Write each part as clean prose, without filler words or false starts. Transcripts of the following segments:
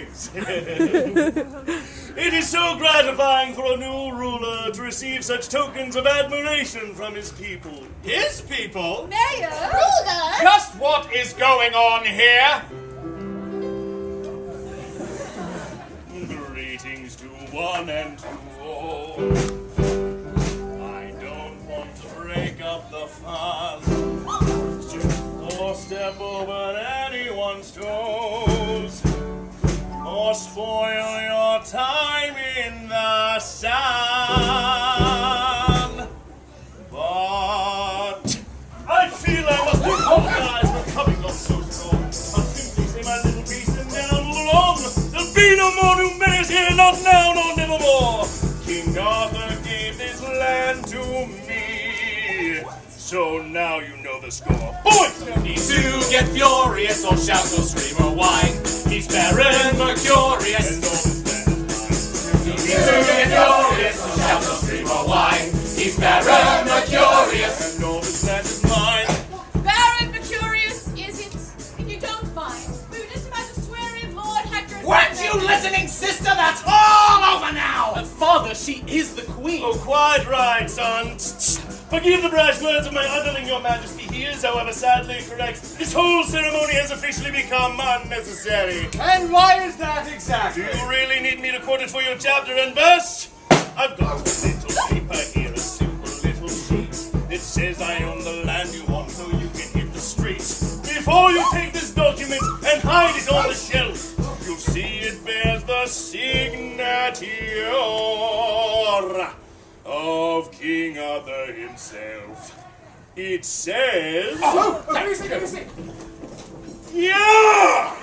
boys! It is so gratifying for a new ruler to receive such tokens of admiration from his people. His people? Mayor! Ruler! Just what is going on here? Greetings to one and to all. I don't want to break up the fun or step over anyone's toes or spoil your time in the sun. But I feel I must apologize for coming on so strong. I'll simply say my little piece and then I'll move along. There'll be no more new mayors here, not now, nor nevermore. King Arthur gave this land to me, so now you know the score. Boys! No need to get furious or shout or scream or whine. He's Faire and Mercurius. And all this land is mine. No need to get furious or shout or scream or whine. He's Faire and Mercurius. And all this land is mine. Faire and Mercurius, is it? If you don't mind, we were just about to swear in Lord Hector's... Weren't you listening, sister? That's all over now! Father, she is the queen. Oh, quite right, son. Forgive the brash words of my underling, your majesty. He is, however, sadly correct. This whole ceremony has officially become unnecessary. And why is that exactly? Do you really need me to quote it for your chapter and verse? I've got a little paper here, a simple little sheet. It says I own the land you want, so you can hit the streets. Before you take this document and hide it on the shelf, you'll see it bears the signature of King Arthur himself. It says... Oh, let me see. Yeah!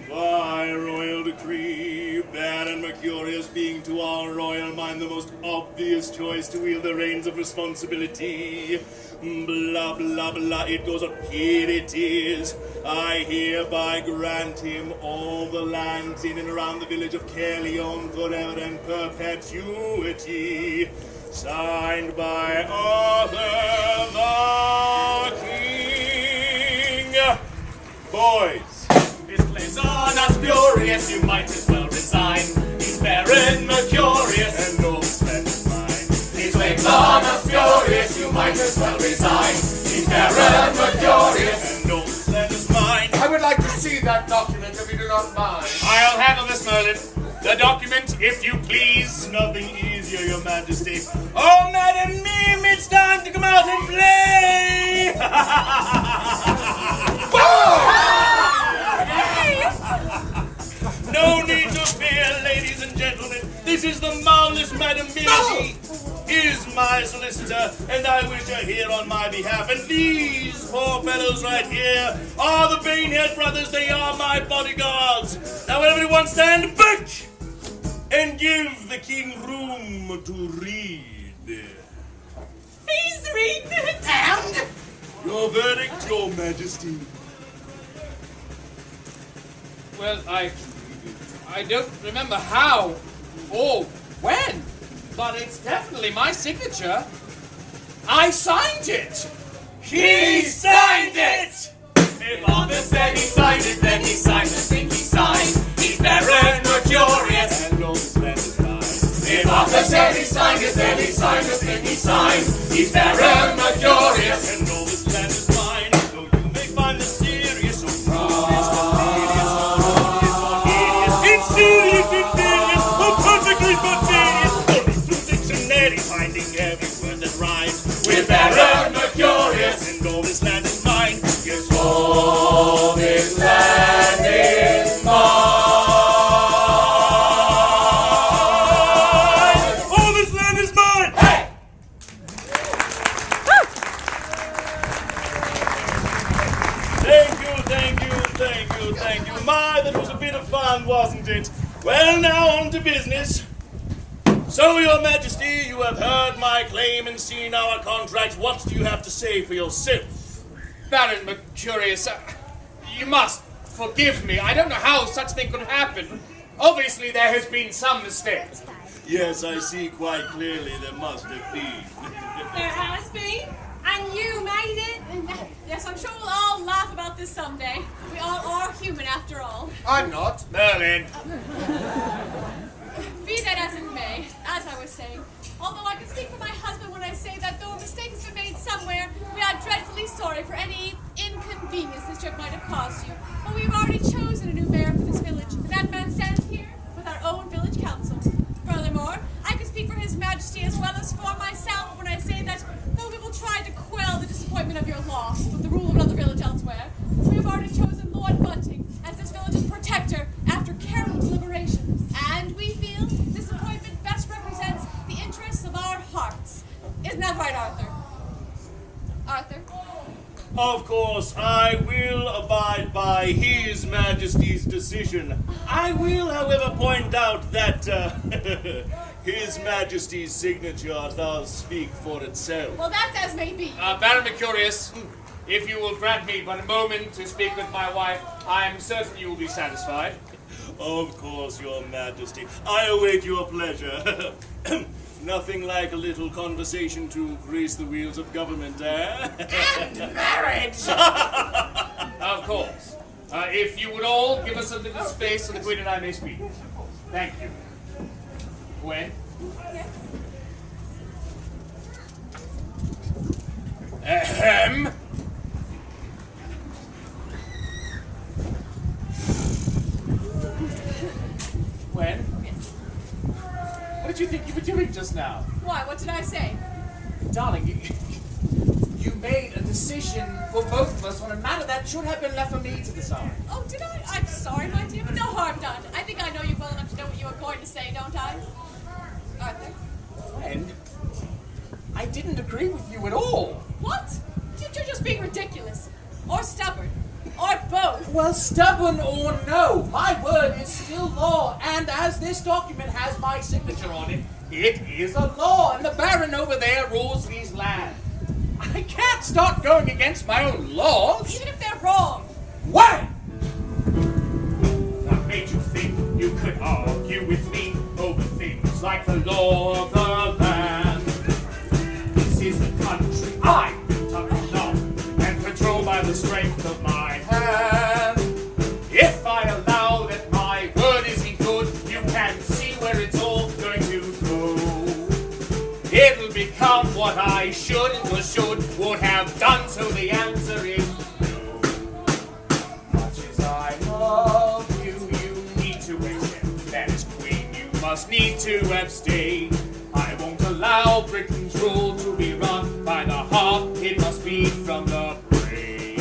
By royal decree, Faire and Mercurius being to our royal mind the most obvious choice to wield the reins of responsibility. Blah, blah, blah, it goes on. Here it is. I hereby grant him all the lands in and around the village of Caerleon forever and perpetuity. Signed by Arthur the King. Boys. His claims are not spurious, you might as well resign. He's Faire and Mercurius. And all this land is mine. His claims are not spurious, you might as well resign. He's Faire and Mercurius. And all this land is mine. I would like to see that document if you do not mind. I'll handle this, Merlin. The document, if you please. Nothing easier, your majesty. Oh, Madam Mim, it's time to come out and play! No need to fear, ladies and gentlemen. This is the marvelous Madam Mim. She is my solicitor, and I wish her here on my behalf. And these poor fellows right here are the Banehead brothers. They are my bodyguards. Now everyone stand back and give the king room to read. Please read it! And? Your verdict, your majesty. Well, I don't remember how or when, but it's definitely my signature. I signed it. He signed it! If Arthur said he signed it, then he signed the thing he signed. He's Faire and Mercurius. And all this land is mine. If Arthur said he signed it, then he signed the thing he signed. He's Faire and Mercurius. And all this land is mine. Though you may find this serious or foolish, it's serious and serious, or perfectly spontaneous. Only through dictionary finding every word that rhymes. We're Faire and Mercurius. And all this land is mine. Yes, All this land is mine. all this land is mine. Hey! Thank you. My, that was a bit of fun, wasn't it? Well, now on to business. So, your majesty, you have heard my claim and seen our contract. What do you have to say for yourself? Baron Mercurius, you must forgive me. I don't know how such a thing could happen. Obviously, there has been some mistake. Yes, I see quite clearly there must have been. There has been, and And you made it? Yes, I'm sure we'll all laugh about this someday. We all are human after all. I'm not. Merlin. Be that as it may, as I was saying, although I can speak for my husband when I say that though a mistake has been made somewhere, we are dreadfully sorry for any inconvenience this trip might have caused you. But we've already chosen a new mayor for this village, and that man stands here with our own village council. Furthermore, I can speak for His Majesty as well as for myself when I say that though we will try to quell the disappointment of your loss with the rule of another village elsewhere, we have already chosen Lord Bunting as this village's protector after careful deliberation. And we feel this appointment best represents the interests of our hearts. Isn't that right, Arthur? Arthur? Of course, I will abide by His Majesty's decision. I will, however, point out that His Majesty's signature does speak for itself. Well, that's as may be. Baron Mercurius, if you will grant me but a moment to speak with my wife, I am certain you will be satisfied. Of course, Your Majesty. I await your pleasure. Nothing like a little conversation to grease the wheels of government, eh? And marriage! Of course. If you would all give us a little space so the Queen and I may speak. Thank you. Gwen? Ahem. Gwen? What did you think you were doing just now? Why, what did I say? Darling, you made a decision for both of us on a matter that should have been left for me to decide. Oh, did I? I'm sorry, my dear, but no harm done. I think I know you well enough to know what you were going to say, don't I? Arthur? Gwen, I didn't agree with you at all. What? You're just being ridiculous. Or stubborn. Or both. Well, stubborn or no, my word is still law, and as this document has my signature on it, it is a law, and the Baron over there rules these lands. I can't start going against my own laws. Even if they're wrong. Why? What made you think you could argue with me over things like the law of the land? This is the country I built up on law and controlled by the strength of my hand. If I allow that my word isn't good, you can see where it's all going to go. It'll become what I should would have done, so the answer is no. Much as I love you, you need to accept that as queen you must need to abstain. I won't allow Britain's rule to be run by the heart, it must be from the brain.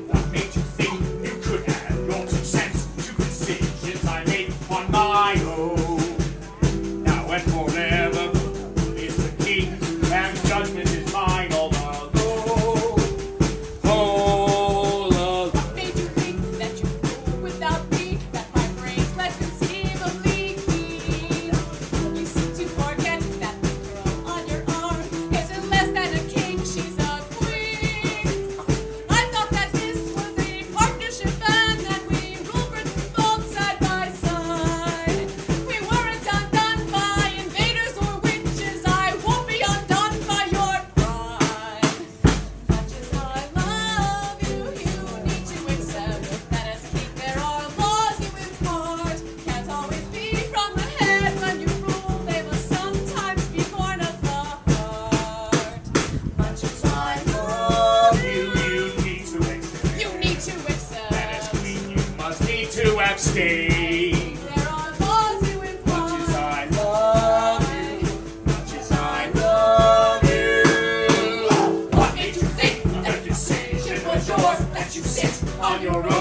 What made you think you could add your 2 cents to decisions I make on my own? Now and forever is the king, and judgment is mine all alone. All alone. What made you think that you could without me? That my brain's less conceivably keen? You seem to forget that the girl on your arm isn't less than a king, she's a queen. I thought that this was a partnership and that we rule Britain both side by side. We weren't undone by invaders or witches. I won't be undone by your pride. Much as I love you, you need to accept that as king there are laws you impart. Can't always be from the head when you rule. They must sometimes be born of the heart. Much as I love you, You need to accept you need to accept that as queen you must need to abstain. there are laws you impart. Much as I love you, much as I love you. What made you think that decision was yours, that you sit on your own?